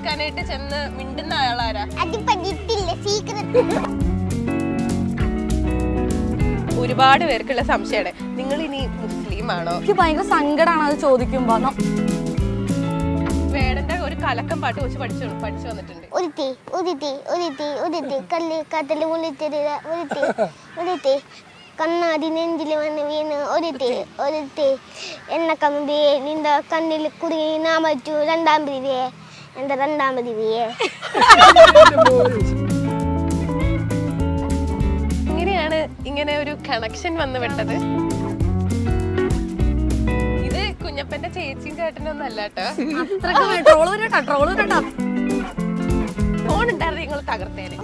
തീർക്കാനായിട്ട് ചെന്ന് മിണ്ടുന്ന ആളാരാ? ഒരുപാട് പേർക്കുള്ള സംശയമാണ്, നിങ്ങൾ ഇനി മുസ്ലിം ആണോ? എനിക്ക് ഭയങ്കര സങ്കടമാണ് അത് ചോദിക്കുമ്പോ. വേടന്റെ ഒരു കലക്കം പാട്ട് വെച്ച് പഠിച്ചു വന്നിട്ടുണ്ട്. കണ്ണാടി നെഞ്ചിൽ വന്ന് വീണ് ഒരുത്തി എന്നെ കമ്പി നിന്റെ കണ്ണിൽ കുടുങ്ങി നാ പറ്റൂ രണ്ടാം പിരിവിയെ എന്റെ രണ്ടാം പിരിവിയെ. ഇങ്ങനെയാണ് ഇങ്ങനെ ഒരു കണക്ഷൻ വന്നു വിട്ടത്. ഇത് കുഞ്ഞപ്പന്റെ ചേച്ചിയും ചേട്ടനും ഒന്നും അല്ല കേട്ടോ. ഫോൺ ഉണ്ടായിരുന്നു നിങ്ങൾ തകർത്തേനെ.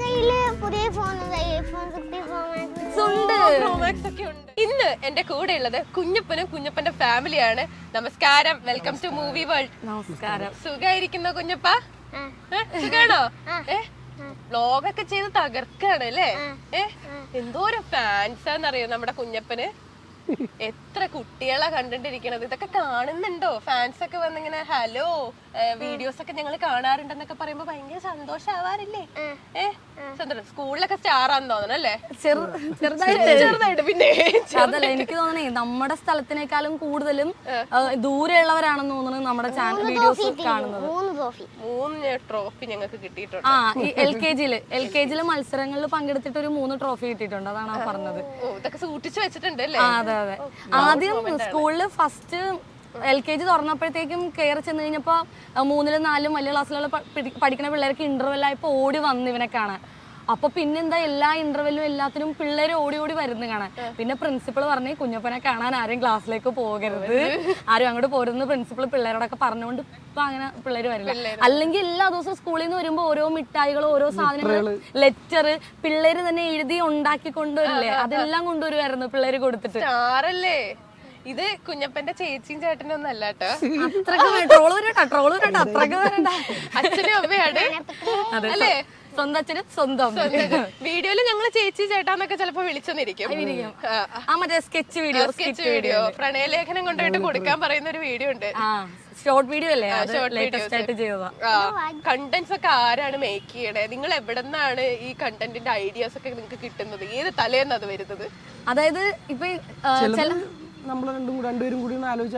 പുതിയ ഫോൺ ഇന്ന് എന്റെ കൂടെ ഉള്ളത് കുഞ്ഞപ്പനും കുഞ്ഞപ്പന്റെ ഫാമിലിയാണ്. നമസ്കാരം, വെൽക്കം ടു മൂവി വേൾഡ്. നമസ്കാരം. സുഖായിരിക്കുന്നോ കുഞ്ഞപ്പ? സുഖാണോ? വ്ലോഗൊക്കെ ചെയ്ത് തകർക്കാണ് അല്ലേ? എന്തോ ഒരു ഫാൻസാന്നറിയോ നമ്മുടെ കുഞ്ഞപ്പന്. എത്ര കുട്ടികളാ കണ്ടിട്ടിരിക്കണത്. ഇതൊക്കെ കാണുന്നുണ്ടോ? ഫാൻസ് ഒക്കെ വന്നിങ്ങനെ ഹലോ വീഡിയോസ് ഒക്കെ ഞങ്ങൾ കാണാറുണ്ടെന്നൊക്കെ പറയുമ്പോ ഭയങ്കര സന്തോഷാവാറില്ലേ? സ്കൂളിലൊക്കെ സ്റ്റാർ ആണെന്ന് തോന്നണം അല്ലേ? ചെറുതായിട്ട്. പിന്നെ അതല്ല, എനിക്ക് തോന്നണേ നമ്മുടെ സ്ഥലത്തിനേക്കാളും കൂടുതലും ദൂരെയുള്ളവരാണെന്ന് തോന്നുന്നു നമ്മുടെ ചാനൽ വീഡിയോസ് കാണുന്നത്. 3 ട്രോഫി ഞങ്ങൾക്ക് കിട്ടിയിട്ടുണ്ട്. ഈ എൽ കെ ജിയിലെ മത്സരങ്ങളിൽ പങ്കെടുത്തിട്ട് ഒരു 3 ട്രോഫി കിട്ടിയിട്ടുണ്ട്. അതാണ് പറഞ്ഞത്. ഇതൊക്കെ സൂക്ഷിച്ചു വെച്ചിട്ടുണ്ട് അല്ലേ? അതെ അതെ. ആദ്യം സ്കൂളില് ഫസ്റ്റ് LKG തുറന്നപ്പോഴത്തേക്കും കയറി ചെന്ന് കഴിഞ്ഞപ്പോ 3ലും 4ലും വലിയ ക്ലാസ്സിലുള്ള പഠിക്കുന്ന പിള്ളേർക്ക് ഇന്റർവെൽ ആയപ്പോ ഓടി വന്നു ഇവനെ കാണാൻ. അപ്പൊ പിന്നെന്താ എല്ലാ ഇന്റർവെല്ലും എല്ലാത്തിനും പിള്ളേര് ഓടി ഓടി വരുന്നു കാണാൻ. പിന്നെ പ്രിൻസിപ്പൾ പറഞ്ഞു കുഞ്ഞപ്പനെ കാണാൻ ആരും ക്ലാസ്സിലേക്ക് പോകരുത്, ആരും അങ്ങോട്ട് പോരുന്ന പ്രിൻസിപ്പൾ പിള്ളേരോടൊക്കെ പറഞ്ഞുകൊണ്ട് ഇപ്പൊ അങ്ങനെ പിള്ളേര് വരില്ല. അല്ലെങ്കിൽ എല്ലാ ദിവസവും സ്കൂളിൽ നിന്ന് വരുമ്പോ ഓരോ മിഠായികളോ ഓരോ സാധനങ്ങൾ ലെറ്റർ പിള്ളേര് തന്നെ എഴുതി ഉണ്ടാക്കി കൊണ്ടുവരില്ലേ, അതെല്ലാം കൊണ്ടുവരുമായിരുന്നു പിള്ളേര് കൊടുത്തിട്ട്. സ്റ്റാറല്ലേ ഇത്? കുഞ്ഞപ്പന്റെ ചേച്ചിയും ചേട്ടനും ഒന്നും അല്ല കേട്ടോ. അച്ഛനും അമ്മയാണ് അല്ലേ? സ്വന്തം അച്ഛനും സ്വന്തം വീഡിയോയില് ഞങ്ങള് ചേച്ചി ചേട്ടാന്നൊക്കെ ചിലപ്പോ വിളിച്ചെന്നിരിക്കും. മറ്റേ സ്കെച്ച് വീഡിയോ പ്രണയലേഖനം കൊണ്ടുപോയിട്ട് കൊടുക്കാൻ പറയുന്ന ഒരു വീഡിയോ ഉണ്ട്. ഷോർട്ട് വീഡിയോ അല്ലേ? ലേറ്റസ്റ്റ് ആയിട്ട് ചെയ്തതാ. കണ്ടന്റ്സ് ഒക്കെ ആരാണ് മേക്ക് ചെയ്യണേ? നിങ്ങൾ എവിടെ നിന്നാണ് ഈ കണ്ടന്റിന്റെ ഐഡിയാസ് ഒക്കെ നിങ്ങൾക്ക് കിട്ടുന്നത്? ഏത് തലേന്ന് അത് വരുന്നത്? അതായത് ഇപ്പൊ നമ്മൾ രണ്ടുപേരും കൂടി ആലോചിച്ച്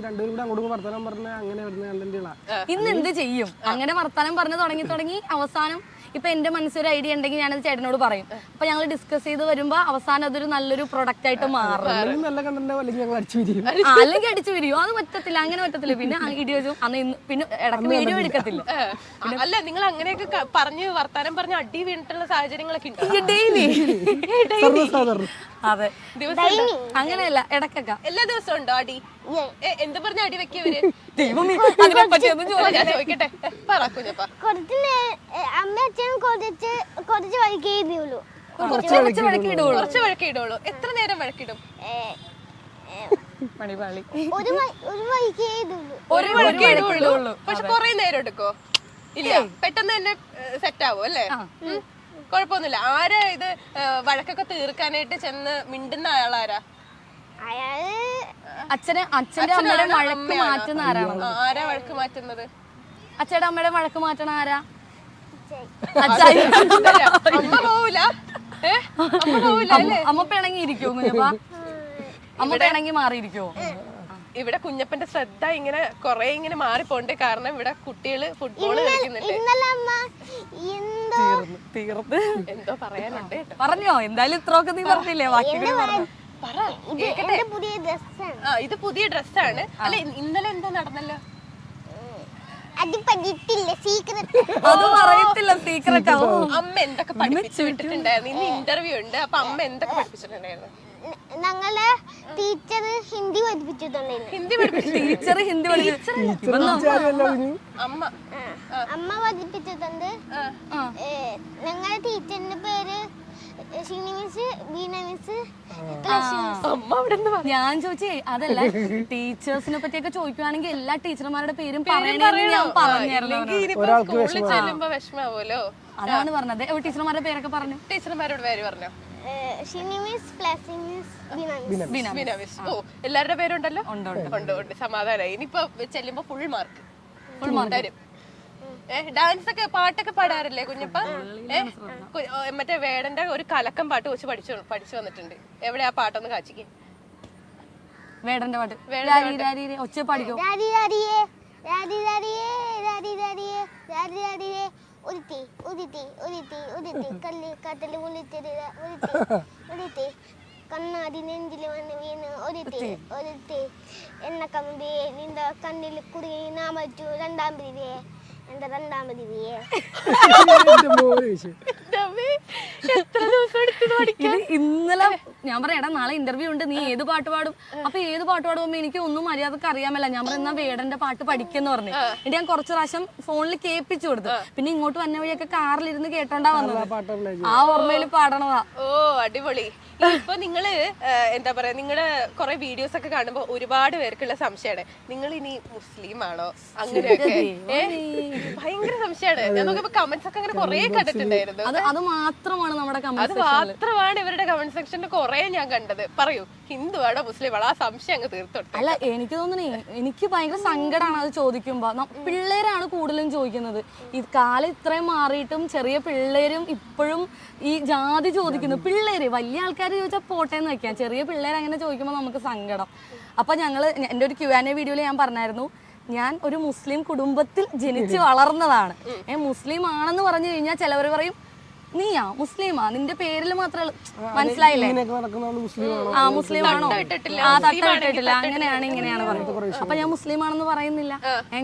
രണ്ടുപേരും കൂടി അങ്ങോട്ട് വർത്തമാനം പറഞ്ഞ അങ്ങനെ വരുന്ന കണ്ടന്റുകളാണ്. ഇന്ന് എന്ത് ചെയ്യും അങ്ങനെ വർത്തമാനം പറഞ്ഞ് തുടങ്ങി അവസാനം ഇപ്പൊ എന്റെ മനസ്സിലൊരു ഐഡിയ ഉണ്ടെങ്കിൽ ഞാനത് ചേട്ടനോട് പറയും. അപ്പൊ ഞങ്ങൾ ഡിസ്കസ് ചെയ്ത് വരുമ്പോ അവസാനം അതൊരു നല്ലൊരു പ്രൊഡക്റ്റ് ആയിട്ട് മാറും. അല്ലെങ്കിൽ അടിച്ചു വരും. അത് പറ്റത്തില്ല, അങ്ങനെ പറ്റത്തില്ല. പിന്നെ ഇടി വെച്ചു അന്ന് പിന്നെ ഇടയ്ക്ക് വീഡിയോ എടുക്കത്തില്ല. അല്ല, നിങ്ങൾ അങ്ങനെയൊക്കെ പറഞ്ഞ് വർത്താനം പറഞ്ഞ് അടി വീണിട്ടുള്ള സാഹചര്യങ്ങളൊക്കെ അതെ, അങ്ങനെയല്ല, ഇടക്കൊക്കെ. എല്ലാ ദിവസവും ഉണ്ടോ അടി? എന്ത് പറഞ്ഞ അടി വെക്കവര്? ചോദിക്കട്ടെ, പറ കുഞ്ഞപ്പ. കുറച്ച് വഴക്കിടുള്ളൂ. എത്ര നേരം വഴക്കിടും? ഒരു വഴക്കിടുള്ളൂ. പക്ഷെ കൊറേ നേരം എടുക്കോ? ഇല്ല, പെട്ടെന്ന് തന്നെ സെറ്റ് ആവും അല്ലേ? കൊഴപ്പൊന്നുമില്ല. ആരാ ഇത് വഴക്കൊക്കെ തീർക്കാനായിട്ട് ചെന്ന് മിണ്ടുന്ന ആളാരാ? അച്ഛന്റെ അമ്മയുടെ വഴക്ക് മാറ്റുന്ന ആരാണ്? ആരാ വഴക്ക് മാറ്റുന്നത്? അച്ഛയുടെ അമ്മയുടെ വഴക്ക് മാറ്റണ ആരാ? അമ്മ പോവൂല. അമ്മ പിണങ്ങി ഇരിക്കോ കുഞ്ഞപ്പ? അമ്മ പിണങ്ങി മാറിയിരിക്കോ? ഇവിടെ കുഞ്ഞപ്പന്റെ ശ്രദ്ധ ഇങ്ങനെ കൊറേ ഇങ്ങനെ മാറിപ്പോണ്ട്. കാരണം ഇവിടെ കുട്ടികള് ഫുട്ബോൾ കളിക്കുന്നുണ്ട്. എന്തോ പറയാനുണ്ട്. പറഞ്ഞോ? എന്തായാലും ഇത്രയൊക്കെ നീ പറഞ്ഞില്ലേ, ബാക്കി പറഞ്ഞു. ഇത് പുതിയ ഡ്രസ്സാണ് അല്ലെ? ഇന്നലെ എന്തോ നടന്നല്ലോ? അത് പറയത്തില്ല, സീക്രട്ട് ആവും. അമ്മ എന്തൊക്കെ പഠിപ്പിച്ചു വിട്ടിട്ടുണ്ടായിരുന്നു? ഇന്ന് ഇന്റർവ്യൂ ഉണ്ട്. അപ്പൊ അമ്മ എന്തൊക്കെ പഠിപ്പിച്ചിട്ടുണ്ടായിരുന്നു? ഞങ്ങളെ ടീച്ചർ ഹിന്ദി പഠിപ്പിച്ചിട്ടുണ്ടായിരുന്നു. ടീച്ചർ ഹിന്ദി അമ്മ പഠിപ്പിച്ചിട്ടുണ്ട്. ഞങ്ങളുടെ ടീച്ചറിന്റെ പേര് ഞാൻ ചോദിച്ചേ അതല്ല, ടീച്ചേഴ്സിനെ പറ്റിയൊക്കെ ചോദിക്കുവാണെങ്കിൽ എല്ലാ ടീച്ചർമാരുടെ പേരും പറയണമെന്ന് ഞാൻ പറഞ്ഞായിരുന്നു. വിഷമാവൂലോ, അതാണ് പറഞ്ഞത്. ടീച്ചർമാരുടെ പേരൊക്കെ പറഞ്ഞു. ടീച്ചർമാരോട് പേര് പറഞ്ഞോ? എല്ലാവരുടെ പേരുണ്ടല്ലോ. ഉണ്ട്. സമാധാനമായി. ഇനിയിപ്പോ ചെല്ലുമ്പോ ഫുൾ മാർക്ക് തരും. ഡാൻസ് ഒക്കെ പാട്ടൊക്കെ പാടാറില്ലേ കുഞ്ഞപ്പ? മറ്റേ വേടന്റെ ഒരു കലക്കം പാട്ട് വെച്ച് പഠിച്ചു വന്നിട്ടുണ്ട്. എവിടെ ആ പാട്ടൊന്ന് കാച്ചിക്ക്. വേടന്റെ പാട്ട് ഒച്ച പാടിക്കോ. കണ്ണാടി നെഞ്ചിൽ വന്ന് വീണ് ഒരുത്തി എണ്ണ കമ്പി നിന്റെ കണ്ണിൽ കുടുങ്ങി നാ മറ്റു രണ്ടാം പിരിവേ എന്റെ രണ്ടാമത് ഇന്നലെ ഞാൻ പറയാം നാളെ ഇന്റർവ്യൂ ഉണ്ട്, നീ ഏത് പാട്ട് പാടും? അപ്പൊ ഏത് പാട്ട് പാടുമ്പോ എനിക്ക് ഒന്നും മര്യാദക്ക് അറിയാമല്ല. ഞാൻ പറഞ്ഞ വേടന്റെ പാട്ട് പഠിക്കെന്ന് പറഞ്ഞു. എന്നിട്ട് ഞാൻ കുറച്ച് പ്രാവശ്യം ഫോണിൽ കേൾപ്പിച്ചു കൊടുത്തു. പിന്നെ ഇങ്ങോട്ട് വന്ന വഴിയൊക്കെ കാറിലിരുന്ന് കേട്ടോണ്ടാ വന്നത്. ആ ഓർമ്മയിൽ പാടണതാ. ഓ അടിപൊളി. ഇപ്പൊ നിങ്ങള് എന്താ പറയാ, നിങ്ങളുടെ കുറെ വീഡിയോസ് ഒക്കെ കാണുമ്പോ ഒരുപാട് പേർക്കുള്ള സംശയമാണ്, നിങ്ങൾ ഇനി മുസ്ലിം ആണോ അങ്ങനെയൊക്കെ ഭയങ്കര സംശയമാണ്. ഞാൻ നോക്കിയപ്പോ കമന്റ്സ് ഒക്കെ അങ്ങനെ കുറെ കണ്ടിട്ടുണ്ടായിരുന്നു. അത് മാത്രമാണ് നമ്മുടെ അത് മാത്രമാണ് ഇവരുടെ കമന്റ് സെക്ഷനിൽ കുറെ ഞാൻ കണ്ടത്. പറയൂ, ഹിന്ദു ആണോ മുസ്ലിം ആണോ? ആ സംശയം അങ്ങ് തീർത്തോട്ടെ. അല്ല, എനിക്ക് തോന്നണേ, എനിക്ക് ഭയങ്കര സങ്കടമാണ് അത് ചോദിക്കുമ്പോ. പിള്ളേരാണ് കൂടുതലും ചോദിക്കുന്നത്. ഈ കാലം ഇത്രയും മാറിയിട്ടും ചെറിയ പിള്ളേരും ഇപ്പോഴും ഈ ജാതി ചോദിക്കുന്നു. പിള്ളേര് വലിയ ആൾക്കാർ ചോദിച്ചാൽ പോട്ടേന്ന് വെക്കാം, ചെറിയ പിള്ളേർ അങ്ങനെ ചോദിക്കുമ്പോൾ നമുക്ക് സങ്കടം. അപ്പൊ എൻ്റെ ഒരു Q&A വീഡിയോയിൽ ഞാൻ പറഞ്ഞായിരുന്നു, ഞാൻ ഒരു മുസ്ലിം കുടുംബത്തിൽ ജനിച്ച് വളർന്നതാണ്. മുസ്ലിം ആണെന്ന് പറഞ്ഞു കഴിഞ്ഞാൽ ചിലവർ പറയും നീയാ മുസ്ലിമാ, നിന്റെ പേരിൽ മാത്രമേ മനസ്സിലായില്ലേ, ആ മുസ്ലിം ആണോ, ആ തട്ടിട്ടില്ല, അങ്ങനെയാണ് ഇങ്ങനെയാണ് പറയുന്നത്. അപ്പൊ ഞാൻ മുസ്ലിം ആണെന്ന് പറയുന്നില്ല,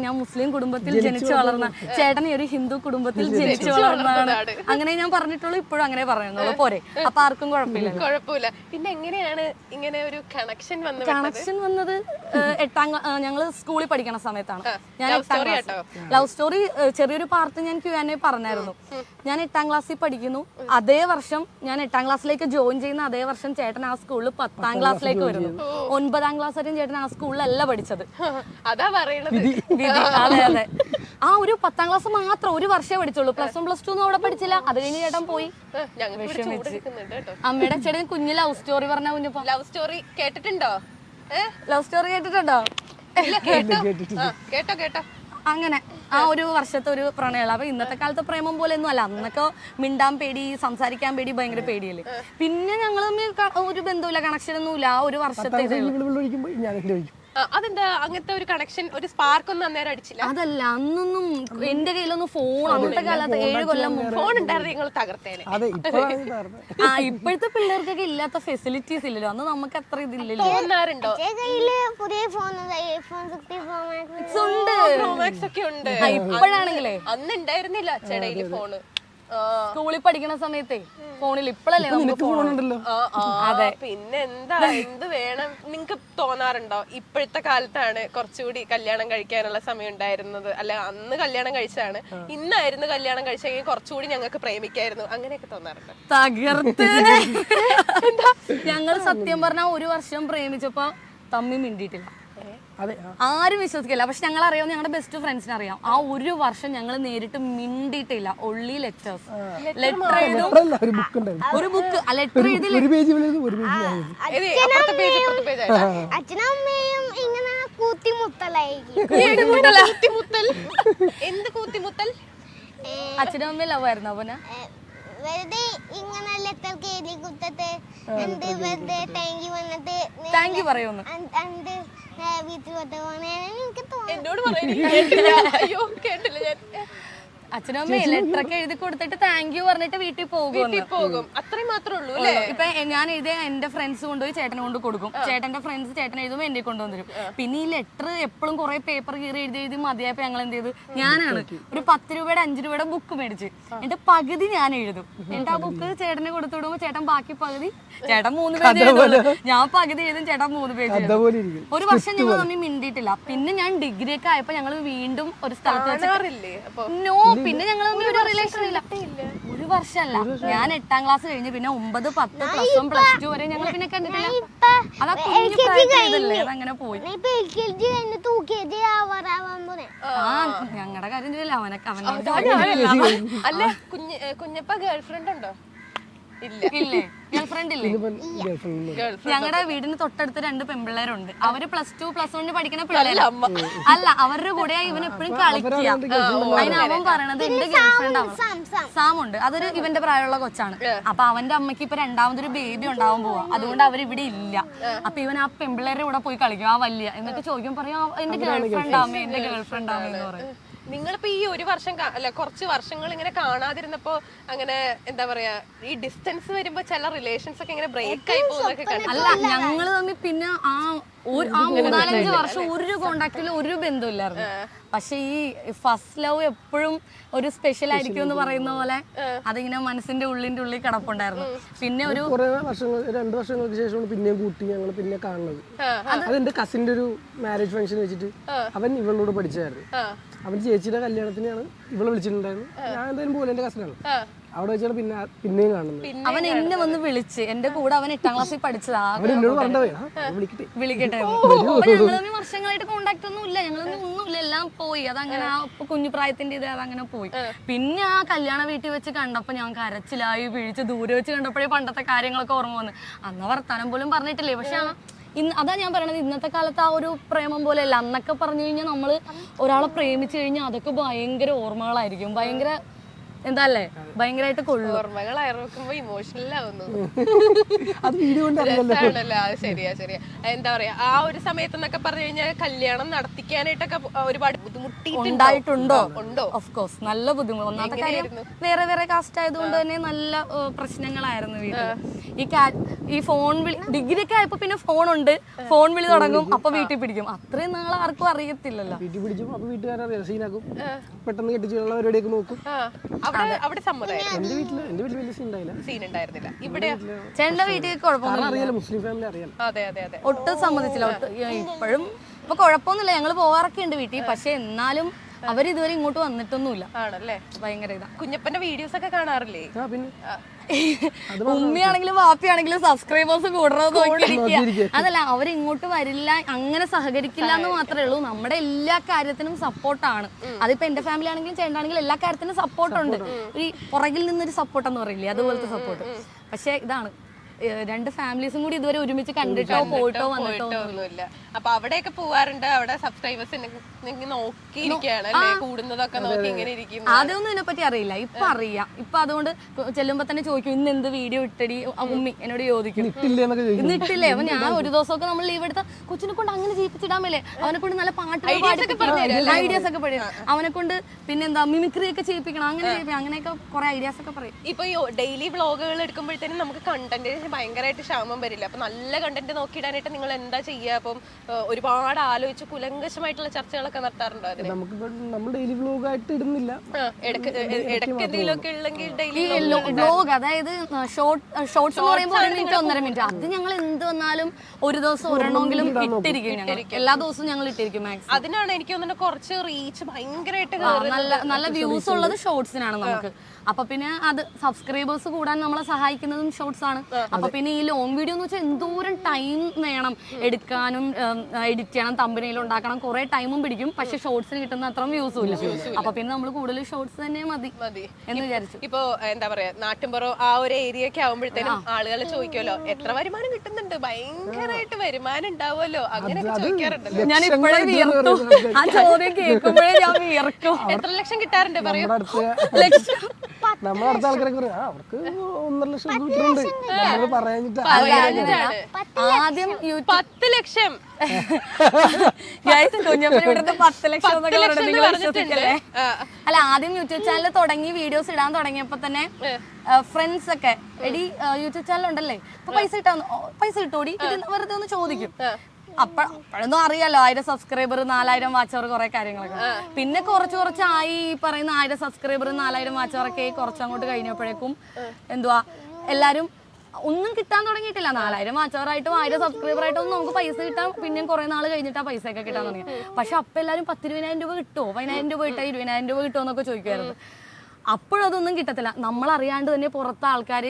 ഞാൻ മുസ്ലിം കുടുംബത്തിൽ ജനിച്ചു വളർന്ന, ചേട്ടൻ ഒരു ഹിന്ദു കുടുംബത്തിൽ ജനിച്ചു വളർന്നതാണ്, അങ്ങനെ ഞാൻ പറഞ്ഞിട്ടുള്ളൂ. ഇപ്പോഴും അങ്ങനെ പറയുന്നുള്ളൂ. പോരെ, അപ്പൊ ആർക്കും കുഴപ്പമില്ല. പിന്നെ എങ്ങനെയാണ് ഇങ്ങനെ ഒരു കണക്ഷൻ വന്നത്? ഞങ്ങള് സ്കൂളിൽ പഠിക്കണ സമയത്താണ്. ഞാൻ ലവ് സ്റ്റോറി ചെറിയൊരു പാർട്ട് ഞാൻ Q&A പറഞ്ഞായിരുന്നു. ഞാൻ 8ാം ക്ലാസ്സിൽ പഠിക്കുന്നു. അതേ വർഷം ഞാൻ 8ാം ക്ലാസ്സിലേക്ക് ജോയിൻ ചെയ്യുന്ന അതേ വർഷം ചേട്ടൻ ആ സ്കൂളിൽ 10ാം ക്ലാസ്സിലേക്ക് വരുന്നു. 9ാം ക്ലാസ് വരെയും ചേട്ടൻ ആ സ്കൂളിലല്ല പഠിച്ചത്. അതാ പറയണത്. അതെ അതെ, ആ ഒരു 10ാം ക്ലാസ് മാത്രം ഒരു വർഷമേ പഠിച്ചുള്ളൂ. +1 +2 ഒന്നും അവിടെ പഠിച്ചില്ല. അത് കഴിഞ്ഞ് ചേട്ടൻ പോയി. അമ്മയുടെ ചേട്ടൻ കുഞ്ഞ് ലവ് സ്റ്റോറി പറഞ്ഞ കുഞ്ഞപ്പോ. ലവ് സ്റ്റോറി കേട്ടിട്ടുണ്ടോ? ലവ് സ്റ്റോറി കേട്ടിട്ടുണ്ടോ? കേട്ടോ. അങ്ങനെ ആ ഒരു വർഷത്തെ ഒരു പ്രണയം. അപ്പൊ ഇന്നത്തെ കാലത്തെ പ്രേമം പോലെ ഒന്നും അല്ല. അന്നൊക്കെ മിണ്ടാൻ പേടി, സംസാരിക്കാൻ പേടി, ഭയങ്കര പേടിയല്ലേ. പിന്നെ ഞങ്ങൾ തമ്മിൽ ഒരു ബന്ധമില്ല, കണക്ഷൻ ഒന്നുമില്ല. ആ ഒരു വർഷത്തെ അതെന്താ അങ്ങനത്തെ ഒരു കണക്ഷൻ, ഒരു സ്പാർക്ക് ഒന്നും അന്നേരം അടിച്ചില്ല? അതല്ല, അന്നൊന്നും എന്റെ കയ്യിലൊന്നും ഫോൺ, അന്നത്തെ കാലത്ത് 7 കൊല്ലം മുമ്പ് ഫോൺ ഉണ്ടായിരുന്നു, നിങ്ങൾ തകർത്തേനെ. ആ ഇപ്പോഴത്തെ പിള്ളേർക്കൊക്കെ ഇല്ലാത്ത ഫെസിലിറ്റീസ് ഇല്ലല്ലോ, അന്ന് നമുക്ക് അത്ര ഇതില്ലല്ലോ. തോന്നാറുണ്ടോ? ഇപ്പോഴാണെങ്കിലേ അന്ന് ഉണ്ടായിരുന്നില്ല ചെടയില് ഫോണ്. സ്കൂളിൽ പഠിക്കണ സമയത്തെ ഫോണിൽ ഇപ്പോഴല്ലേ നമുക്ക് ഫോണുണ്ടല്ലോ. അതെ, പിന്നെ എന്താ, എന്ത് വേണം? നിങ്ങക്ക് തോന്നാറുണ്ടോ ഇപ്പോഴത്തെ കാലത്താണ് കുറച്ചുകൂടി കല്യാണം കഴിക്കാനുള്ള സമയം ഉണ്ടായിരുന്നത്, അല്ല അന്ന് കല്യാണം കഴിച്ചാണ്, ഇന്നായിരുന്നു കല്യാണം കഴിച്ചെങ്കിൽ കുറച്ചുകൂടി ഞങ്ങൾക്ക് പ്രേമിക്കായിരുന്നു, അങ്ങനെയൊക്കെ തോന്നാറുണ്ടോ? തകർത്ത് ഞങ്ങൾ സത്യം പറഞ്ഞാൽ 1 വർഷം പ്രേമിച്ചപ്പോ തമ്മി മിണ്ടിയിട്ടില്ല. ആരും വിശ്വസിക്കില്ല. പക്ഷെ ഞങ്ങൾ അറിയാം, ഞങ്ങളുടെ ബെസ്റ്റ് ഫ്രണ്ട്സിനെ അറിയാം, ആ 1 വർഷം ഞങ്ങൾ നേരിട്ട് മിണ്ടിയിട്ടില്ല. Only letters. ലെറ്റർ എഴുതും, ഒരു ബുക്ക് ലെറ്റർ എഴുതി അച്ഛനും അമ്മയും ഇങ്ങനെ കൂത്തിമുത്തലായിരിക്കും. എന്ത് കൂത്തിമുത്തൽ? അച്ഛനും അമ്മയും ലവ് ആയിരുന്നു. അവന് വെറുതെ ഇങ്ങനെ ലെറ്റർ എഴുതി കൊടുത്തിട്ട് എന്ത് വെറുതെ താങ്ക് യു വന്നിട്ട് താങ്ക് യു പറയുന്നു. എന്നോട് പറയുന്നില്ല. അയ്യോ കേട്ടില്ല ഞാൻ. അച്ഛനും അമ്മയും ലെറ്റർ ഒക്കെ എഴുതി കൊടുത്തിട്ട് താങ്ക് യു പറഞ്ഞിട്ട് വീട്ടിൽ പോകും. അത്രയും മാത്രമേ ഉള്ളൂ അല്ലേ? ഇപ്പൊ ഞാൻ എഴുതിയ എന്റെ ഫ്രണ്ട്സ് കൊണ്ടുപോയി ചേട്ടനെ കൊണ്ട് കൊടുക്കും. ചേട്ടന്റെ ഫ്രണ്ട്സ് ചേട്ടൻ എഴുതുമ്പോൾ എന്റെ കൊണ്ടുവന്നിരും. പിന്നെ ഈ ലെറ്റർ എപ്പോഴും കുറെ പേപ്പർ കീറി എഴുതി മതിയായപ്പോ ഞങ്ങൾ എന്ത് ചെയ്തു, ഞാനാണ് ഒരു 10 രൂപയുടെ 5 രൂപയുടെ ബുക്ക് മേടിച്ച് എന്റെ പകുതി ഞാൻ എഴുതും. എന്നിട്ട് ആ ബുക്ക് ചേട്ടനെ കൊടുത്തു വിടുമ്പോ ചേട്ടൻ ബാക്കി പകുതി, ചേട്ടൻ 3 പേജ് എഴുതുള്ളൂ, ഞാൻ പകുതി എഴുതും, ചേട്ടൻ 3 പേജ് എഴുതും. 1 വർഷം ഞങ്ങൾ തമ്മിൽ മിണ്ടിയിട്ടില്ല. പിന്നെ ഞാൻ ഡിഗ്രി ഒക്കെ ആയപ്പോ ഞങ്ങൾ വീണ്ടും ഒരു സ്ഥലത്ത് നോ, പിന്നെ ഞങ്ങൾ തമ്മിൽ ഒരു റിലേഷൻ ഇല്ല. 1 വർഷമല്ല, ഞാൻ 8ാം ക്ലാസ് കഴിഞ്ഞ് പിന്നെ 9, 10, +1, +2 വരെ ഞങ്ങൾ പിന്നെ കണ്ടിട്ടില്ല. അതാ അതങ്ങനെ പോയി. ആ ഞങ്ങളുടെ കാര്യം ചെയ്യില്ല, അവനൊക്കെ അവന്റെ. അല്ല കുഞ്ഞപ്പ ഗേൾഫ്രണ്ട് ഉണ്ടോ? ഇല്ലേ. ഗേൾഫ്രണ്ട് ഇല്ലേ? ഞങ്ങളുടെ വീടിന് തൊട്ടടുത്ത് 2 പെൺപിള്ളേരുണ്ട്. അവര് +2 +1 പഠിക്കുന്ന പിള്ളേരാ. അല്ല, അവരുടെ കൂടെ ഇവൻ എപ്പോഴും കളിക്കുക. അതിന് അവൻ പറയണത് എന്റെ ഗേൾഫ്രണ്ട് ആണ്. സാമുണ്ട്, അതൊരു ഇവന്റെ പ്രായമുള്ള കൊച്ചാണ്. അപ്പൊ അവന്റെ അമ്മയ്ക്ക് ഇപ്പൊ രണ്ടാമതൊരു ബേബി ഉണ്ടാവാൻ പോവാ. അതുകൊണ്ട് അവരിവിടെ ഇല്ല. അപ്പൊ ഇവൻ ആ പെൺപിള്ളേരുടെ കൂടെ പോയി കളിക്കും, ആ വലിയ. എന്നിട്ട് ചോദിക്കും, പറയാ എന്റെ ഗേൾഫ്രണ്ട് ആമേ, എന്റെ ഗേൾഫ്രണ്ട് ആമേ എന്ന് പറയും. നിങ്ങളിപ്പോ ഈ ഒരു വർഷം അല്ല കുറച്ച് വർഷങ്ങൾ ഇങ്ങനെ കാണാതിരുന്നപ്പോ അങ്ങനെ എന്താ പറയാ, ഈ ഡിസ്റ്റൻസ് വരുമ്പോ ചില റിലേഷൻസ് ഒക്കെ ഇങ്ങനെ ബ്രേക്ക് ആയി പോകുന്നൊക്കെ കണ്ടു. അല്ല, ഞങ്ങള് തമ്മിൽ പിന്നെ ആ 3-4 വർഷം ഒരു കോണ്ടാക്റ്റിൽ ഒരു ബന്ധമില്ലായിരുന്നു. പക്ഷെ ഈ ഫസ്റ്റ് ലവ് എപ്പോഴും ഒരു സ്പെഷ്യൽ ആയിരിക്കും എന്ന് പറയുന്ന പോലെ അതിങ്ങനെ മനസ്സിന്റെ ഉള്ളിൽ കിടപ്പുണ്ടായിരുന്നു. പിന്നെ ഒരു 2 വർഷങ്ങൾക്ക് ശേഷമാണ് പിന്നെയും കൂട്ടി ഞങ്ങൾ പിന്നെ കാണുന്നത്. അതെന്റെ കസിന്റെ ഒരു മാരേജ് ഫംഗ്ഷൻ വെച്ചിട്ട് അവൻ ഇവളോട് പഠിച്ചായിരുന്നു. അവൻ ചേച്ചിയുടെ കല്യാണത്തിനാണ് ഇവളെ വിളിച്ചിട്ടുണ്ടായിരുന്നു. ഞാൻ എന്തായാലും പോലെ എന്റെ കസിനാണ്. അവിടെ വെച്ചാണ് പിന്നെയും കാണുന്നത്. അവൻ എന്നെ വന്ന് വിളിച്ച്, എന്റെ കൂടെ അവൻ 8ാം ക്ലാസ്സിൽ പഠിച്ചതാ. വിളിക്കട്ടെ. ഞങ്ങളൊന്നും വർഷങ്ങളായിട്ട് കോണ്ടാക്ട് ഒന്നും ഇല്ല, ഞങ്ങളൊന്നും ഒന്നുമില്ല, എല്ലാം പോയി. അതങ്ങനെ ആ കുഞ്ഞു പ്രായത്തിന്റെ ഇത് അതങ്ങനെ പോയി. പിന്നെ ആ കല്യാണ വീട്ടിൽ വെച്ച് കണ്ടപ്പോ ഞാൻ കരച്ചിലായി പിഴിച്ച്, ദൂരെ വെച്ച് കണ്ടപ്പോഴേ പണ്ടത്തെ കാര്യങ്ങളൊക്കെ ഓർമ്മ വന്ന്. അന്ന് വർത്താനം പോലും പറഞ്ഞിട്ടില്ലേ. പക്ഷെ അതാ ഞാൻ പറയണത്, ഇന്നത്തെ കാലത്ത് ആ ഒരു പ്രേമം പോലെ അല്ല. അന്നൊക്കെ പറഞ്ഞു കഴിഞ്ഞാൽ നമ്മള് ഒരാളെ പ്രേമിച്ചു കഴിഞ്ഞാൽ അതൊക്കെ ഭയങ്കര ഓർമ്മകളായിരിക്കും, ഭയങ്കര എന്താ അല്ലേ, ഭയങ്കരമായിട്ട് കൊള്ളും. ഓർമ്മകൾ അയർക്കുമ്പോ ഇമോഷണൽ ആവുന്നു. ശരിയാ. എന്താ പറയാ, ആ ഒരു സമയത്ത് എന്നൊക്കെ പറഞ്ഞു കഴിഞ്ഞാൽ കല്യാണം നടത്തിക്കാനായിട്ടൊക്കെ ഒരുപാട് ബുദ്ധിമുട്ടുണ്ടോ? ഓഫ് കോഴ്സ്, നല്ല ബുദ്ധിമുട്ട്. ഒന്നാമത്തെ കാര്യം വേറെ കാസ്റ്റ് ആയതുകൊണ്ട് തന്നെ നല്ല പ്രശ്നങ്ങളായിരുന്നു വീട്ടിൽ. ഈ ഫോൺ വിളി, ഡിഗ്രി ഒക്കെ ആയപ്പോ പിന്നെ ഫോണുണ്ട്, ഫോൺ വിളി തുടങ്ങും, അപ്പൊ വീട്ടിൽ പിടിക്കും. അത്രയും നാളെ ആർക്കും അറിയത്തില്ലല്ലോ. വീട്ടിൽ പിടിക്കും, അപ്പൊ വീട്ടുകാരെ സീനാക്കും, പെട്ടെന്ന് കെട്ടിച്ചുള്ള പരിപാടിയൊക്കെ നോക്കും. അവിടെ സമ്മതമായിരുന്നു. എന്റെ വീട്ടില് വലിയ സീൻ ഉണ്ടായിരുന്നില്ല. ഇവിടെ ചേട്ടന്റെ വീട്ടിൽ കുഴപ്പമൊന്നുമില്ല, മുസ്ലിം ഫാമിലി അറിയാം. അതെ ഒട്ടും സമ്മതിച്ചില്ല. ഇപ്പോഴും ഇപ്പൊ കുഴപ്പമൊന്നുമില്ല, ഞങ്ങള് പോവാറൊക്കെ ഉണ്ട് വീട്ടിൽ. പക്ഷെ എന്നാലും അവരിതുവരെ ഇങ്ങോട്ട് വന്നിട്ടൊന്നുമില്ല. ആണല്ലേ? ഭയങ്കര ഇതാ. കുഞ്ഞപ്പന്റെ വീഡിയോസ് ഒക്കെ കാണാറില്ലേ? ഉമ്മയാണെങ്കിലും വാപ്പിയാണെങ്കിലും സബ്സ്ക്രൈബേഴ്സ് കൂടണമെന്ന് നോക്കിയിരിക്കുക. അതല്ല, അവരിങ്ങോട്ട് വരില്ല, അങ്ങനെ സഹകരിക്കില്ല എന്ന് മാത്രമേ ഉള്ളൂ. നമ്മുടെ എല്ലാ കാര്യത്തിനും സപ്പോർട്ടാണ്. അതിപ്പോ എന്റെ ഫാമിലി ആണെങ്കിലും ചേട്ടനാണെങ്കിലും എല്ലാ കാര്യത്തിനും സപ്പോർട്ടുണ്ട്. ഒരു പുറകിൽ നിന്നൊരു സപ്പോർട്ട് എന്ന് പറയില്ലേ, അതുപോലത്തെ സപ്പോർട്ട്. പക്ഷെ ഇതാണ്, 2 ഫാമിലീസും കൂടി ഇതുവരെ ഒരുമിച്ച് കണ്ടിട്ടോ പോയിട്ടോ വന്നിട്ടോ ഒന്നുമില്ല. അപ്പൊ അവിടെയൊക്കെ പോവാറുണ്ട്. അവിടെ സബ്സ്ക്രൈബേഴ്സ് നോക്കിയിരിക്കുകയാണ് അല്ലേ, കൂടുന്നതൊക്കെ നോക്കി ഇങ്ങനെ ഇരിക്കും. അതൊന്നും ഇതിനെപ്പറ്റി അറിയില്ല, ഇപ്പൊ അറിയാം. ഇപ്പൊ അതുകൊണ്ട് ചെല്ലുമ്പോ തന്നെ ചോദിക്കും, ഇന്ന് എന്ത് വീഡിയോ ഇട്ടടി ഉമ്മി എന്നോട് ചോദിക്കും, ഇന്ന് ഇട്ടില്ലേ. അപ്പൊ ഞാൻ ഒരു ദിവസമൊക്കെ നമ്മൾ ലീവ് എടുത്ത കൊച്ചിനെ കൊണ്ട് അങ്ങനെ ചെയ്യിപ്പിച്ചിടാൻ മേലെ, അവനെ കൊണ്ട് നല്ല പാട്ട് ഐഡിയാസ് ഒക്കെ പഠിക്കും, അവനെ കൊണ്ട് പിന്നെന്താ മിമിക്രി ഒക്കെ ചെയ്യിപ്പിക്കണം, അങ്ങനെ അങ്ങനെയൊക്കെ കുറെ ഐഡിയാസ് ഒക്കെ പറയും. ഇപ്പൊ ഈ ഡെയിലി വ്ളോഗുകൾ എടുക്കുമ്പോഴത്തേനും നമുക്ക് കണ്ടന്റ് ഭയങ്കരമായിട്ട് ക്ഷാമം വരില്ല. അപ്പൊ നല്ല കണ്ടന്റ് നോക്കിയിടാനായിട്ട് നിങ്ങൾ എന്താ ചെയ്യുക? അപ്പം ഒരുപാട് ആലോചിച്ച് കുലങ്കശമായിട്ടുള്ള ചർച്ചകളൊക്കെ നടത്താറുണ്ടോ? നമ്മൾ ഡെയിലി വ്ലോഗ് ആയിട്ട് ഇടുന്നില്ല, ഇടയ്ക്ക് എന്തെങ്കിലുമൊക്കെ ഉള്ളെങ്കിൽ ഡെയിലി വ്ലോഗ്, അതായത് ഷോർട്സ് എന്ന് പറയുമ്പോൾ 1 മിനിറ്റ് 1.5 മിനിറ്റ്, അത് ഞങ്ങൾ എന്ത് വന്നാലും ഒരു ദിവസം ഒരെണ്ണമെങ്കിലും ഇട്ടിരിക്കും. ഞങ്ങൾ എല്ലാ ദിവസവും ഞങ്ങൾ ഇട്ടിരിക്കും മാക്സിമം. അതിനാണ് എനിക്ക് തോന്നുന്നത് കുറച്ച് റീച്ച് ഭയങ്കരമായിട്ട് നല്ല വ്യൂസ് ഉള്ളത് ഷോർട്സിനാണ് നമുക്ക്. അപ്പൊ പിന്നെ അത് സബ്സ്ക്രൈബേഴ്സ് കൂടാൻ നമ്മളെ സഹായിക്കുന്നതും ഷോർട്സ് ആണ്. അപ്പൊ പിന്നെ ഈ ലോങ് വീഡിയോ എന്ന് വെച്ചാൽ എന്തോരം ടൈം വേണം എടുക്കാനും, എഡിറ്റ് ചെയ്യണം, തമ്പനയിൽ ഉണ്ടാക്കണം, കുറെ ടൈമും പിടിക്കും. പക്ഷെ ഷോർട്സിന് കിട്ടുന്ന അത്ര വ്യൂസും ഇല്ല. അപ്പൊ പിന്നെ നമ്മൾ കൂടുതൽ ഷോർട്സ് തന്നെ മതി എന്ന് വിചാരിച്ചു. ഇപ്പൊ എന്താ പറയാ, നാട്ടിൻപുറം ആ ഒരു ഏരിയ ഒക്കെ ആവുമ്പോഴത്തേനും ആളുകൾ ചോദിക്കുമല്ലോ, എത്ര വരുമാനം കിട്ടുന്നുണ്ട്, ഭയങ്കരമായിട്ട് വരുമാനം ഉണ്ടാവുമല്ലോ, അങ്ങനെയൊക്കെ ചോദിക്കാറുണ്ടല്ലോ. ഞാൻ ഇപ്പോഴേ വിയർത്തു, ആ ചോദ്യം കേൾക്കുമ്പോഴേ ഞാൻ വിയർക്കും. എത്ര ലക്ഷം കിട്ടാറുണ്ട് പറയൂ? ലക്ഷം നമ്മുടെ അടുത്ത ആൾക്കാരൊക്കെ അവർക്ക് 1.5 ലക്ഷം കിട്ടുന്നുണ്ട്. നമ്മൾ പറയാനിട്ട് ആദ്യം 10 ലക്ഷം കുഞ്ഞപ്പന്റെ 10 ലക്ഷം അല്ല, ആദ്യം യൂട്യൂബ് ചാനൽ തുടങ്ങി വീഡിയോസ് ഇടാൻ തുടങ്ങിയപ്പോ തന്നെ ഫ്രണ്ട്സ് ഒക്കെ എടി യൂട്യൂബ് ചാനൽ ഉണ്ടല്ലേ, അപ്പൊ പൈസ കിട്ടോടി, വെറുതെ ഒന്ന് ചോദിക്കും. അപ്പോഴൊന്നും അറിയാലോ, 1000 സബ്സ്ക്രൈബർ, 4000 വാച്ചവർ, കുറെ കാര്യങ്ങളൊക്കെ. പിന്നെ കുറച്ചായി പറയുന്ന 1000 സബ്സ്ക്രൈബർ, 4000 വാച്ചവറൊക്കെ കുറച്ചങ്ങോട്ട് കഴിഞ്ഞപ്പോഴേക്കും എന്തുവാ എല്ലാരും ഒന്നും കിട്ടാൻ തുടങ്ങിയിട്ടില്ല. 4000 വാച്ചവറായിട്ടും 1000 സബ്സ്ക്രൈബറായിട്ടും നമുക്ക് പൈസ കിട്ടാൻ പിന്നെയും കുറെ നാൾ കഴിഞ്ഞിട്ടാ പൈസ ഒക്കെ കിട്ടാൻ തുടങ്ങി. പക്ഷെ അപ്പൊ എല്ലാരും 10-20,000 രൂപ കിട്ടുമോ, 15,000 രൂപ കിട്ടാ, 20,000 രൂപ കിട്ടുമോ എന്നൊക്കെ ചോദിക്കുമായിരുന്നു. അപ്പോഴതൊന്നും കിട്ടത്തില്ല. നമ്മളറിയാണ്ട് തന്നെ പുറത്തെ ആൾക്കാർ,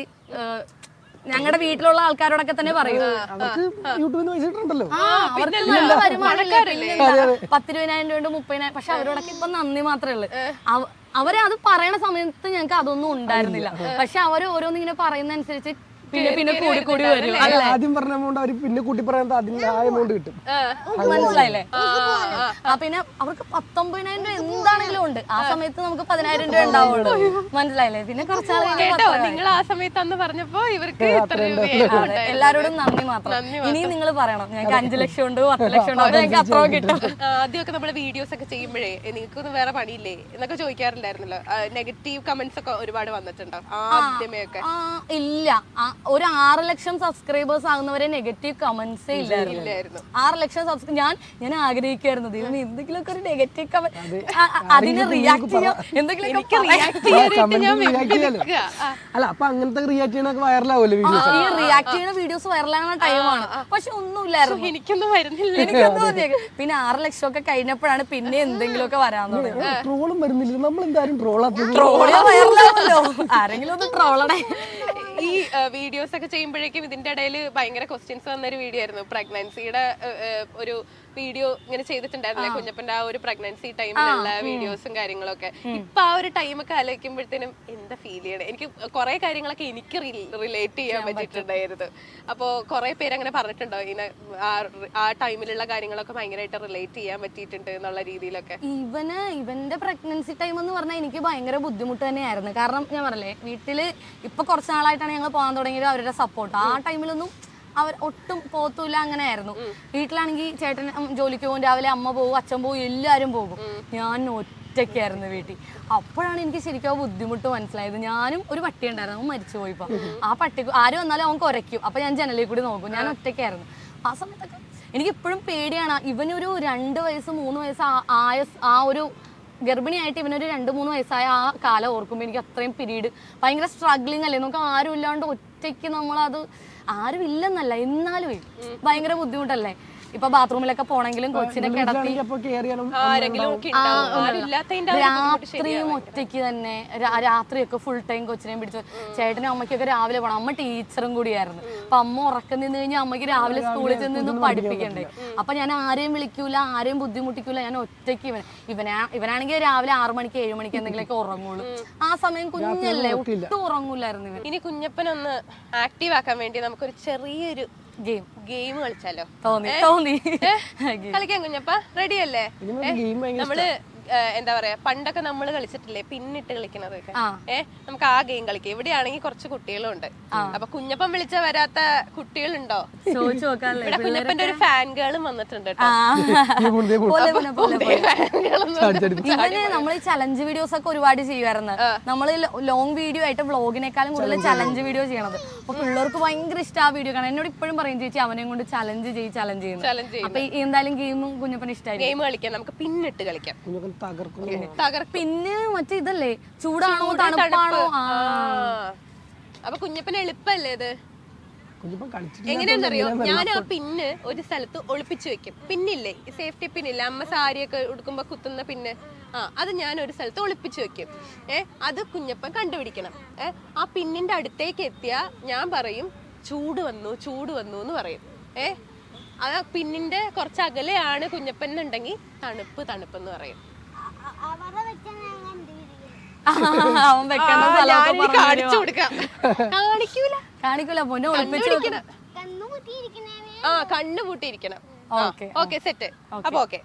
ഞങ്ങളുടെ വീട്ടിലുള്ള ആൾക്കാരോടൊക്കെ തന്നെ പറയും, അവർക്ക് നല്ല വരുമാനമില്ല, 10-20,000 രൂപ 30,000. പക്ഷെ അവരോടൊക്കെ ഇപ്പൊ നന്ദി മാത്രമേ ഉള്ളൂ. അവരെ അത് പറയണ സമയത്ത് ഞങ്ങൾക്ക് അതൊന്നും ഉണ്ടായിരുന്നില്ല. പക്ഷെ അവര് ഓരോന്നിങ്ങനെ പറയുന്ന അനുസരിച്ച് പിന്നെ പിന്നെ കൂടി കൂടി വരും ആദ്യം പറഞ്ഞ എമൗണ്ട് അവർ പിന്നെ കൂട്ടി പറയുന്നത് അതിന്റെ ആ എമൗണ്ട് കിട്ടും. മനസ്സിലായില്ലേ? പിന്നെ അവർക്ക് 19,000 രൂപ എന്താണെങ്കിലും ഉണ്ട്. ആ സമയത്ത് നമുക്ക് 10,000 രൂപ ഉണ്ടാവുള്ളൂ. മനസ്സിലായില്ലേ? പിന്നെ കുറച്ചാൾ നിങ്ങൾ ആ സമയത്ത് അന്ന് പറഞ്ഞപ്പോ ഇവർക്ക് ഇത്ര രൂപയായി. എല്ലാരോടും നന്ദി മാത്രം. ഇനിയും നിങ്ങൾ പറയണം ഞങ്ങൾക്ക് 5 ലക്ഷം ഉണ്ട് 10 ലക്ഷം ഉണ്ട് അത് ഞങ്ങൾക്ക് അത്ര കിട്ടും. ആദ്യമൊക്കെ നമ്മള് വീഡിയോസ് ഒക്കെ ചെയ്യുമ്പോഴേ നിങ്ങൾക്കൊന്നും വേറെ പണിയില്ലേ എന്നൊക്കെ ചോദിക്കാറുണ്ടായിരുന്നല്ലോ. നെഗറ്റീവ് കമന്റ്സ് ഒക്കെ ഒരുപാട് വന്നിട്ടുണ്ടോ ആദ്യമേ ഒക്കെ? ഇല്ല, ഒരു 6 ലക്ഷം സബ്സ്ക്രൈബേഴ്സ് ആകുന്നവരെ നെഗറ്റീവ് കമന്റ്സേ ഇല്ലായിരുന്നു. 6 ലക്ഷം ഞാൻ ആഗ്രഹിക്കായിരുന്നു ദൈവം എന്തെങ്കിലുമൊക്കെ ഒരു നെഗറ്റീവ് കമന്റ് അതിന് റിയാക്ട് ചെയ്യാം എന്തെങ്കിലും അല്ല അപ്പൊ അങ്ങനത്തെ റിയാക്ട് ചെയ്യണൊക്കെ വൈറലാവുമല്ലോ വീഡിയോസ്. ഈ റിയാക്ട് ചെയ്യുന്ന വീഡിയോസ് വൈറലാകുന്ന ടൈമാണ്. പക്ഷെ ഒന്നുമില്ലായിരുന്നു, എനിക്കൊന്നും വരുന്നില്ല. പിന്നെ 6 ലക്ഷം ഒക്കെ കഴിഞ്ഞപ്പോഴാണ് പിന്നെ എന്തെങ്കിലുമൊക്കെ വരാൻ തുടങ്ങി. ട്രോളും വരുന്നില്ല, നമ്മൾ എന്തായാലും ട്രോളാത്തത്. വൈറലാവുമല്ലോ, ആരെങ്കിലും ഒന്ന് ട്രോളണേ. ഈ വീഡിയോസ് ഒക്കെ ചെയ്യുമ്പോഴേക്കും ഇതിന്റെ ഇടയിൽ ഭയങ്കര ക്വസ്റ്റ്യൻസ് വന്നൊരു വീഡിയോ ആയിരുന്നു. പ്രഗ്നൻസിയുടെ ഒരു വീഡിയോ ഇങ്ങനെ ചെയ്തിട്ടുണ്ടായിരുന്നില്ലേ കുഞ്ഞപ്പന്റെ ആ ഒരു പ്രഗ്നൻസി ടൈമിലുള്ള വീഡിയോസും കാര്യങ്ങളൊക്കെ. ഇപ്പൊ ആ ഒരു ടൈമൊക്കെ ആലോചിക്കുമ്പോഴത്തേനും എന്താ ഫീൽ ചെയ്യണേ? എനിക്ക് കുറെ കാര്യങ്ങളൊക്കെ എനിക്ക് റിലേറ്റ് ചെയ്യാൻ പറ്റിയിട്ടുണ്ടായിരുന്നു. അപ്പൊ കുറെ പേര് അങ്ങനെ പറഞ്ഞിട്ടുണ്ടോ ഇങ്ങനെ ആ ടൈമിലുള്ള കാര്യങ്ങളൊക്കെ ഭയങ്കരമായിട്ട് റിലേറ്റ് ചെയ്യാൻ പറ്റിയിട്ടുണ്ട് എന്നുള്ള രീതിയിലൊക്കെ? ഇവന്റെ പ്രഗ്നൻസി ടൈം എന്ന് പറഞ്ഞാൽ എനിക്ക് ഭയങ്കര ബുദ്ധിമുട്ട് തന്നെയായിരുന്നു. കാരണം ഞാൻ പറഞ്ഞില്ലേ വീട്ടില് ഇപ്പൊ കുറച്ച് നാളായിട്ടാണ് ഞങ്ങൾ പോകാൻ തുടങ്ങിയത് അവരുടെ സപ്പോർട്ട്. ആ ടൈമിലൊന്നും അവർ ഒട്ടും പോത്തൂല, അങ്ങനെയായിരുന്നു. വീട്ടിലാണെങ്കിൽ ചേട്ടൻ ജോലിക്ക് പോകും, രാവിലെ അമ്മ പോകും, അച്ഛൻ പോകും, എല്ലാവരും പോകും. ഞാൻ ഒറ്റയ്ക്കായിരുന്നു വീട്ടിൽ. അപ്പോഴാണ് എനിക്ക് ശരിക്കും ആ ബുദ്ധിമുട്ട് മനസ്സിലായത്. ഞാനും ഒരു പട്ടി ഉണ്ടായിരുന്നു, അവൻ മരിച്ചു പോയിപ്പോ. ആ പട്ടി ആര് വന്നാലും അവൻ കുരയ്ക്കും. അപ്പൊ ഞാൻ ജനലിൽ കൂടി നോക്കും. ഞാൻ ഒറ്റയ്ക്കായിരുന്നു ആ സമയത്തൊക്കെ. എനിക്ക് ഇപ്പോഴും പേടിയാണ്. ഇവനൊരു 2 വയസ്സ് 3 വയസ്സ് ആ ഒരു ഗർഭിണിയായിട്ട് ഇവനൊരു 2-3 വയസ്സായ ആ കാലം ഓർക്കുമ്പോൾ എനിക്ക് അത്രയും പീരീഡ് ഭയങ്കര സ്ട്രഗ്ലിംഗ് അല്ലേ. നമുക്ക് ആരും ഇല്ലാണ്ട് ഒറ്റയ്ക്ക് നമ്മളത് ആരും ഇല്ലെന്നല്ല എന്നാലും ഭയങ്കര ബുദ്ധിമുട്ടല്ലേ. ഇപ്പൊ ബാത്റൂമിലൊക്കെ പോണെങ്കിലും കൊച്ചിനെ കിടത്തി രാത്രിയും ഒറ്റയ്ക്ക് തന്നെ രാത്രിയൊക്കെ ഫുൾ ടൈം കൊച്ചിനെയും പിടിച്ചു. ചേട്ടനും അമ്മയ്ക്കൊക്കെ രാവിലെ പോകണം. അമ്മ ടീച്ചറും കൂടിയായിരുന്നു. അപ്പൊ അമ്മ ഉറക്കം നിന്ന് കഴിഞ്ഞാൽ അമ്മയ്ക്ക് രാവിലെ സ്കൂളിൽ ചെന്ന് പഠിപ്പിക്കണ്ടേ. അപ്പൊ ഞാൻ ആരെയും വിളിക്കൂല, ആരെയും ബുദ്ധിമുട്ടിക്കൂല. ഞാൻ ഒറ്റയ്ക്ക് ഇവനാണെങ്കിൽ രാവിലെ 6 മണിക്ക് 7 മണിക്ക് എന്തെങ്കിലുമൊക്കെ ഉറങ്ങുള്ളൂ. ആ സമയം കുഞ്ഞല്ലേ, ഒട്ടും ഉറങ്ങൂലായിരുന്നു ഇവൻ. ഇനി കുഞ്ഞപ്പനൊന്ന് ആക്റ്റീവ് ആക്കാൻ വേണ്ടി നമുക്കൊരു ചെറിയൊരു ഗെയിം കളിച്ചാലോ? തോന്നി കളിക്കാൻ കുഞ്ഞപ്പ റെഡി അല്ലേ? നമ്മള് എന്താ പറയാ പണ്ടൊക്കെ നമ്മള് കളിച്ചിട്ടില്ലേ പിന്നിട്ട് കളിക്കണതൊക്കെ. നമുക്ക് ആ ഗെയിം കളിക്കാം. ഇവിടെയാണെങ്കിൽ കുറച്ച് കുട്ടികളുണ്ട്. അപ്പൊ കുഞ്ഞപ്പൻ വിളിച്ച വരാത്ത കുട്ടികളുണ്ടോ? ഇവിടെ കുഞ്ഞപ്പന്റെ ഒരു ഫാൻ ഗേളും വന്നിട്ടുണ്ട്. നമ്മൾ ഈ ചലഞ്ച് വീഡിയോസ് ഒക്കെ ഒരുപാട് ചെയ്യുമായിരുന്നു. നമ്മള് ലോങ് വീഡിയോ ആയിട്ട് വ്ളോഗിനേക്കാളും കൂടുതൽ ചലഞ്ച് വീഡിയോ ചെയ്യണത്. അപ്പൊ പിള്ളേർക്ക് ഭയങ്കര ഇഷ്ടം ആ വീഡിയോ കാണാൻ. എന്നോട് ഇപ്പോഴും പറയും ചേച്ചി അവനെ കൊണ്ട് ചലഞ്ച് ചെയ്യുന്നു. അപ്പൊ എന്തായാലും ഗെയിമും കുഞ്ഞപ്പന് ഇഷ്ടമായി. ഗെയിം കളിക്കാം, നമുക്ക് പിന്നിട്ട് കളിക്കാം. പിന്നെ മറ്റേ ഇതല്ലേ ചൂടാണോ തണുപ്പാണോ? അപ്പൊ കുഞ്ഞപ്പന് എളുപ്പല്ലേ ഇത്? എങ്ങനെയാണെന്നറിയോ, ഞാൻ ആ പിന്ന് ഒരു സ്ഥലത്ത് ഒളിപ്പിച്ചു വെക്കും. പിന്നില്ലേ, സേഫ്റ്റി പിന്നില്ല, അമ്മ സാരിയൊക്കെ ഉടുക്കുമ്പോ കുത്തുന്ന പിന്ന്, അത് ഞാൻ ഒരു സ്ഥലത്ത് ഒളിപ്പിച്ചു വെക്കും. അത് കുഞ്ഞപ്പൻ കണ്ടുപിടിക്കണം. ആ പിന്നിന്റെ അടുത്തേക്ക് എത്തിയാ ഞാൻ പറയും ചൂട് വന്നു എന്ന് പറയും. ആ പിന്നിന്റെ കുറച്ച് അകലെയാണ് കുഞ്ഞപ്പൻ എന്നുണ്ടെങ്കിൽ തണുപ്പെന്ന് പറയും. അവൻ കാണിക്കൂല പൊന്നെ ഒളിപ്പിച്ചു. കണ്ണു പൂട്ടിയിരിക്കണം. Okay set. അപ്പൊ ഓക്കെ.